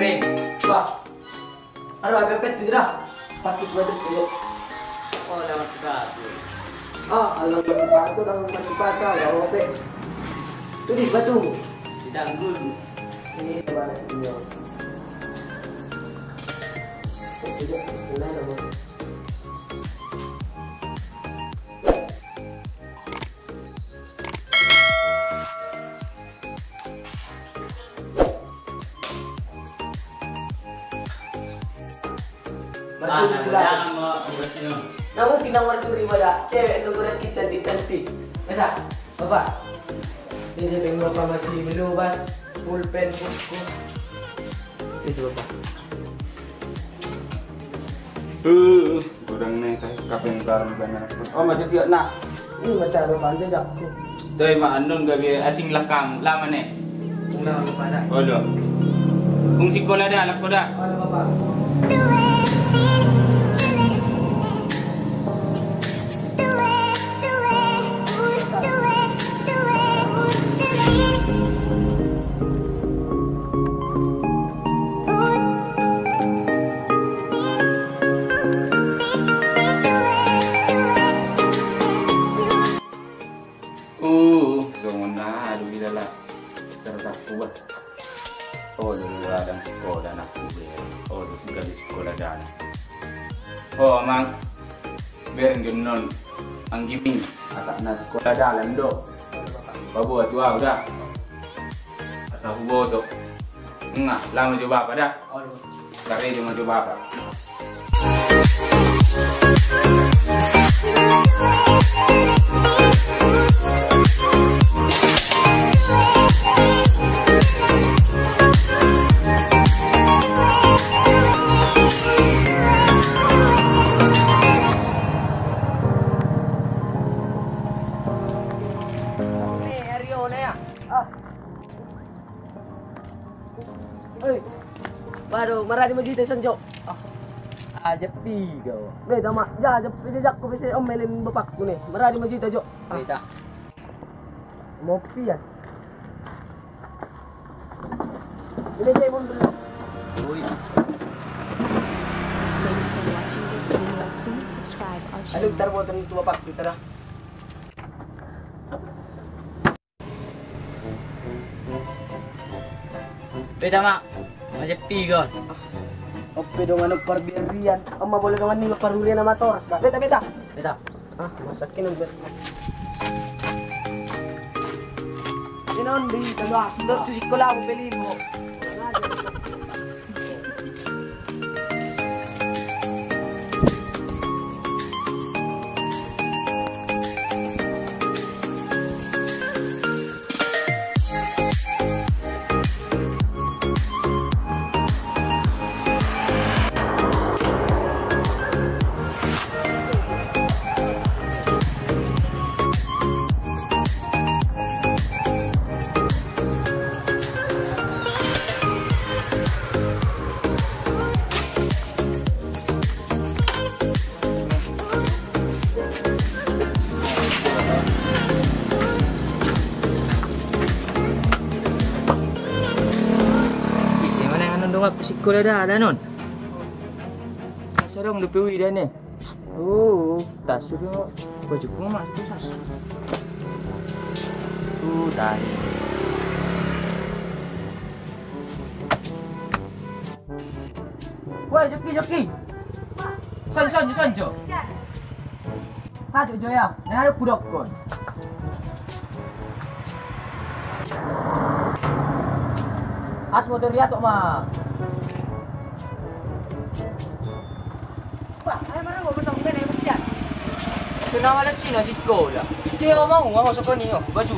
Be. Pak. Aduh, pepet di sana. Pakai sebatu dulu. Oh, lewat sepatu. Alam sepatu dalam sepatu ya ope. Itu di sepatu. Di tanggul. Ini sebanyak ini. Tidak, mulai dong. Masuk sudah. Namun kita marsuri pada cewek itu berat cantik-cantik. Masa, bapak. Ini saya tengok bapak masih melubas pulpen buku. Itu bapak. Kurang nih kapan kelar banyak. Oh macam tiap nak. Ini masa bapak jajak. Tuh mak anun gabi asing lakam lama nih. Enggak bapak nak. Oh dah. Fungsi kola dah lak koda. Halo bapak. Zona aduh gila lah. Terdaku bah. Oh dulu ada sekolah nak ber. Oh dulu sudah di sekolah dan. Oh mang. Ber genon. Anggiping. Atak nak sekolah dalam do. Babu tua udah. Asal hubo tu. Enggak, lama coba apa dah? Kare cuma coba apa? Baru marah di masjid senjok. Aja tiga. Beda mak, jajak ko bisa omelin bapakku nih. Marah di masjid aja. Beda. Mopi ya. Ini saya mau dulu. Ui. Thanks for watching this video. Please subscribe our Aduh, channel. ntar buatan itu bapak kita dah. Beda mak. Aja tiga. Oke dong anak perbirian. Amma boleh dong nih perurian sama toras dah. Beta. Beda. Masakin udah. Ini non di tengah. Tu sekolah aku beli mo. Aku sekolah dah non. Masa dong DPW dah ni. Tak sudah baju mak tu sas. Dah. Woi, joki. Sanjo. Hajuk jo ya. Ni ada budak kon. As motor dia tok mah. Senang malas sih nasi sekolah. Dia mau masuk ke ni baju.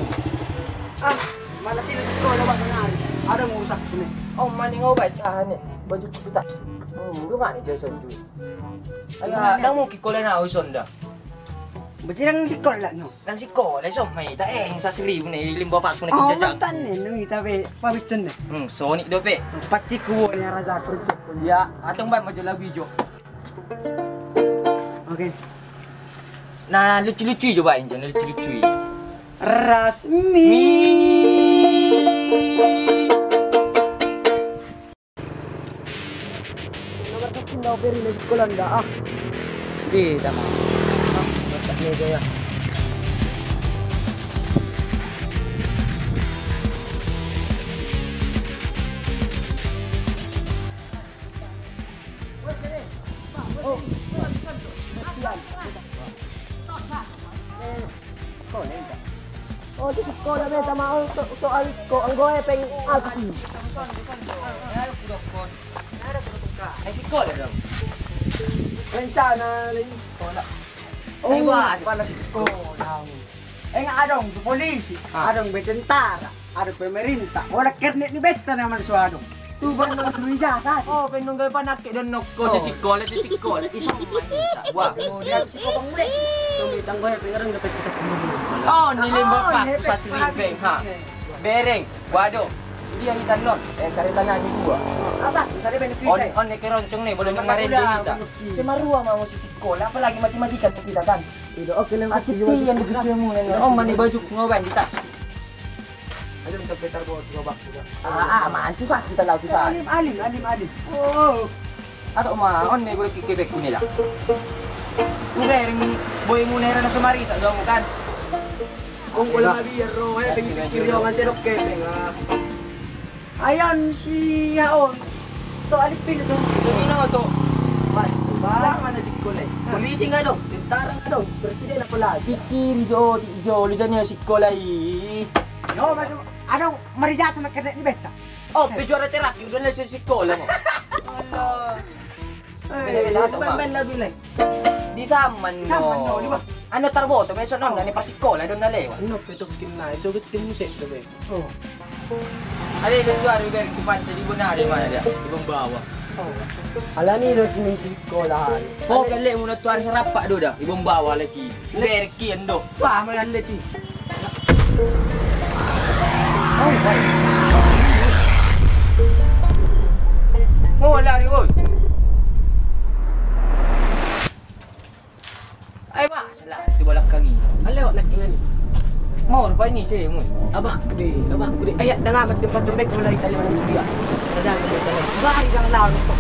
Mana sih sekolah bang kenal. Ada mau usak ni. Oh, mana ngau baca ni. Baju tu tak. Lu mak ni Jason tu. Ayah, dah mau kikola na uson dah. Berjirang sekolah no. Nang sekolah so mai tak sa seri ni limba pak ni Oh, kerja jam. mantan ni nung tapi pabicen ni. Sonic dope. Pati ko ni raja kerja. Ya, atong bay maju lagu hijau. Okey. Nah, lucu-lucu je buat Injan, lucu-lucu. Rasmi. daw pero na sekolah nda ah. Di, tama. Tak ni gaya. Oh, oh, di sekolah beta mau soal ko ang goe peng aksi. Ay, sekolah dong. Rencana lagi sekolah. Ay, wah, pala sekolah. Nga adong polisi, adong tentara, adong pemerintah. Wala kernet ni beta naman suadong. Subang ng ijazah. Oh, penunggal pa nakidonok ko sa sekolah, isang manita. Wah, Kemudian si kopang muli. Sumitang goe pengarang dapat isa pembunuh. oh, nilimba pa ako sa sleeping, ha? Bereng, wado. Hindi ang itanlon. Karita na ni Buwa. Abas, sari ben kita. On ni keroncong ni, boleh ngamarin kita. Si Marua mau si sekolah, apalagi matematika kita kan. Itu oke lang. Aciti yang begitu mo yan. Oh, mani baju ngoban di tas. Ayo sa Peter buat gobak juga. Mantu sa kita law sa. Alim. Oh. Ato on ni boleh kikibek ko nila. Bereng boy mo na sa Marisa, do mo kan. Kung wala mabiyero, pingpipiryo nga si Roque, ayan si Yaon. So, alipin ito. Sino to? Mas, wala man na si Kulay. Polisi nga daw, tentara nga daw, presiden ako lagi. Pikir jo, lu janya si kolai. Yo, mas, anong marija sa magkarnet ni Betsa? Oh, pejuara terak, udah na si sekolah mo. Beda-beda to ba? Ben labi lay. Di saman no. Di ba? Ano tarboto, may sonon na ni pasikola doon na lewa. Ano, petokin na, sugat kin mo set daw eh. Oh. Ada yang jual ribu kupan jadi benar di mana dia? Di Bumbawa. Ala ni do kini si sekolah. Oh, balik muna tuar serapak do dah. Di Bumbawa lagi. Berkian do. Wah, man leti. Oh, baik. Oh, lari oi. Ay ba, salah itu balakang ni. Alaw nak ingani. Mau rupa ini saya mu. Abah kude. Ayat dah ngamat tempat tumbek mulai tali mana dia. Ada yang tali. Bari dang lawan itu.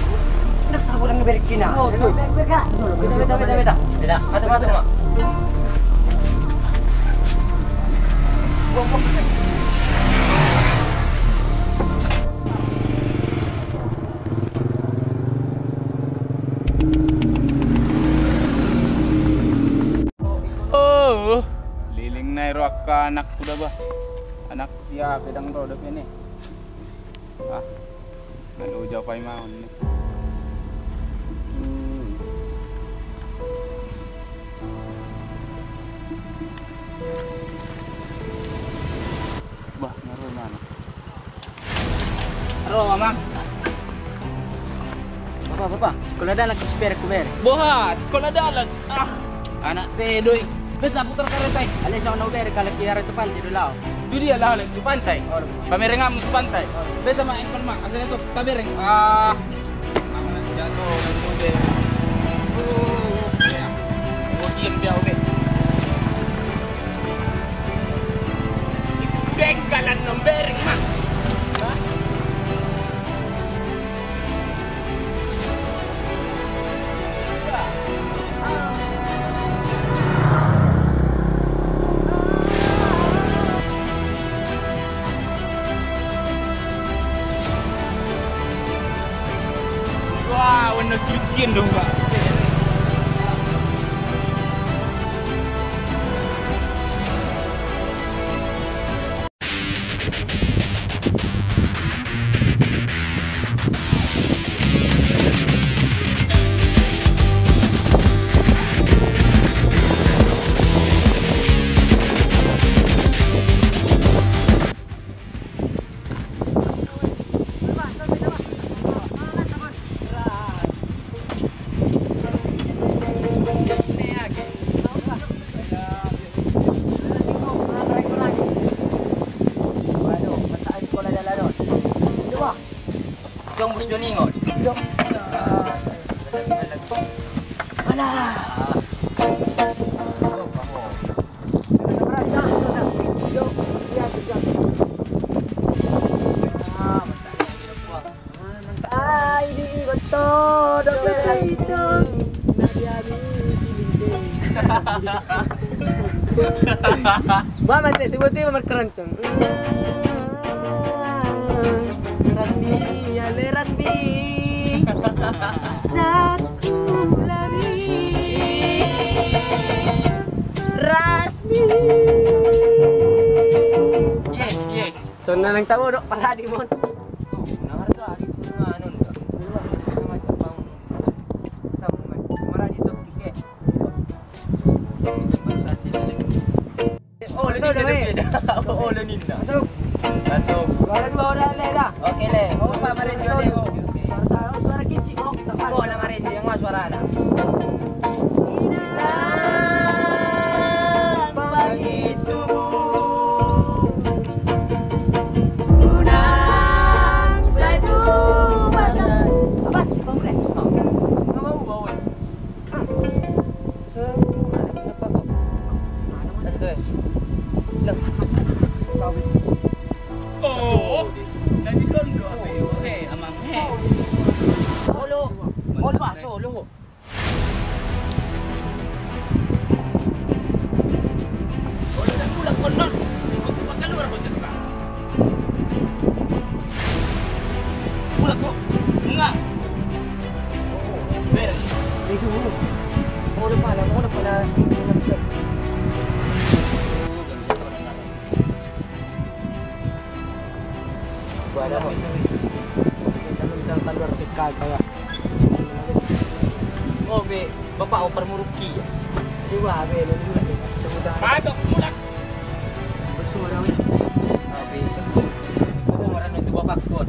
Nak tahu orang berkina. Oh, tu. Bergerak dulu. Beta. Beda. Mata mak. Oh, liling na iro ka anak ko ba? Anak siya pedang ro dapat ni. Ah, nalujaw pa imaon ni. Bah, naroy mana? Aro, mamang. Bapa, sekolah dah lagi spare ku ber. Boha, sekolah dalan. Ah, anak tedoy. Beta putar karetay. Ale sa ono ber kalau kira itu pan di lao. Itu dia lah di pantai. Pamerengam di pantai. Beta main permak. Asal itu tabereng. Ah, nama nak jatuh dan oh, ya. Oh, diam dia oke. Bengkalan nombereng mak. Wah, warna sedikit dong, Pak. Jom bus Doningo. Alah. todo beito. Nadie habisi lindung. Mama teh sebutin mama keroncong. Rasmi, ale rasmi. Zaku labi. Rasmi. Yes. So nanang tawo dok para di mon. Nangarga di nganon ka. Sama tabang sama mara di tok ke. Oh, Ito, dami. Oh, ninda. Masuk. Masuk. Suara dua orang le dah. Oke le. Oh, Pak Marenjo le. Suara kicik kok. Oh, la Marenjo yang mas suara ada. Pagi tubuh Unang satu badan. Apa sih bang boleh? Nggak mau bawa. So, ada kenapa kok? Ada tuh. Loh. Oh, nanti sondo apa? Amang he. Olo. Olo ba solo? Olo dan pula konon. Kok bakal luar bosan Pak? Pula kok. Enggak. Oh, ber. Itu. Olo pala. Ada apa? Kalau misalkan luar sekal kayak. Oh, be, bapak oper muruki ya. Dua be, lu dulu deh. Semudah. Patok mulak. Bersuara. Tapi aku orang itu bapak kuat.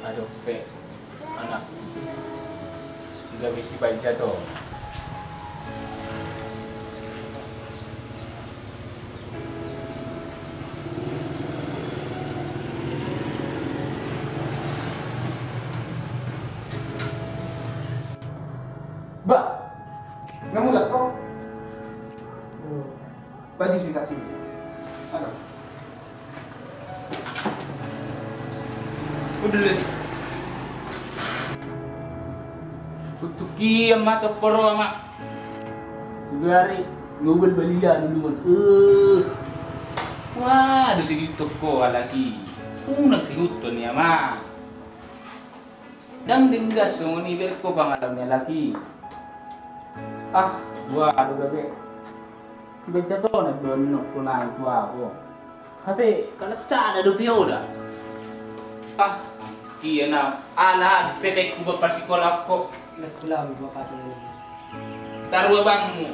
Aduh, Pe, anak, nggak bisa baca tuh. Mbak, nggak mudah kok. Baju sih kasih. Ada. Udah sih. Kutuki ama teporo ama. Sugari ngobel balia dulu. Wah, aduh si toko lagi. Unak si utun ya ma. Dang dinggas sumuni berko pangalamnya lagi. Ah, gua aduh gabe. Si baca to na dono kunai tua aku. Tapi kalau cara do dah. Ah, iya na. Ala, sebek ko ba sekolah ko. Nagkulang bapak sendiri. Taruh bangmu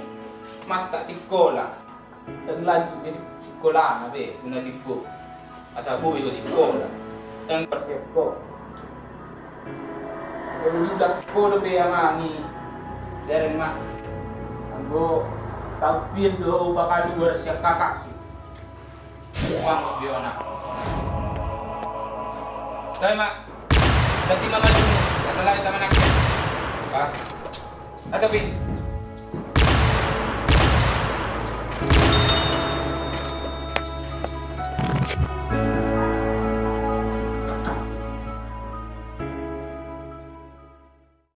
mata sekolah dan laju ke sekolah nabe guna tipu asa buwi ko sekolah yang persiap ko kalau juga ko do be amangi dari mak anggo sabir do bakal luar siak kakak uang dia anak Dai mak nanti mama dulu masalah itu anak Pak. Atau Pin?